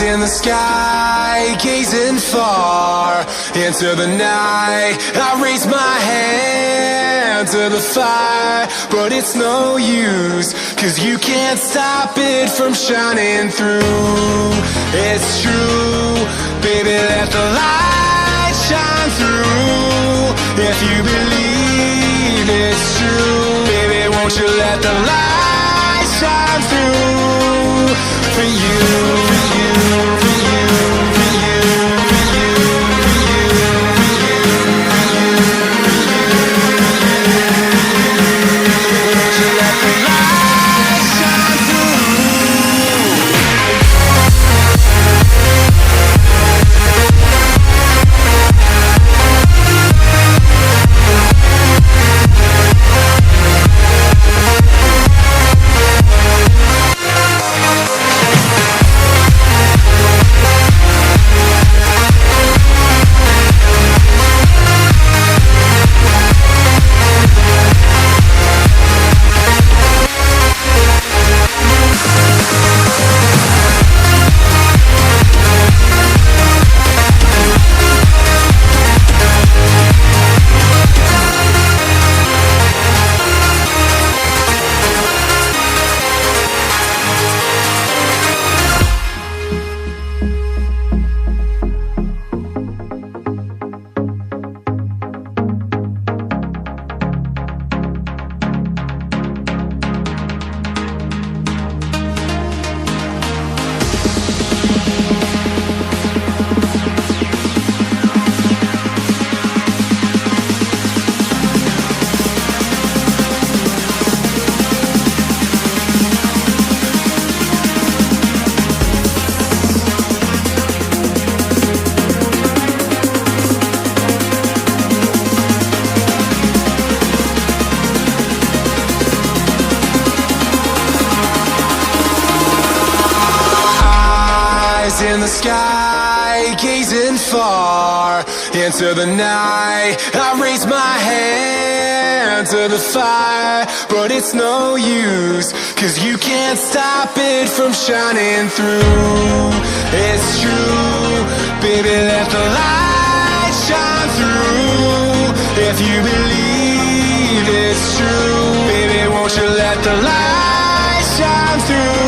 In the sky, gazing far into the night, I raise my hand to the fire, but it's no use, 'cause you can't stop it from shining through. It's true, baby, let the light shine through. If you believe it's true, baby, won't you let the light shine through for you, for you, for you, for you, for you, for you, for you, for you, won't you let the light shine through? In the sky, gazing far into the night, I raise my hand to the fire, but it's no use, 'cause you can't stop it from shining through. It's true, baby, let the light shine through. If you believe it's true, baby, won't you let the light shine through?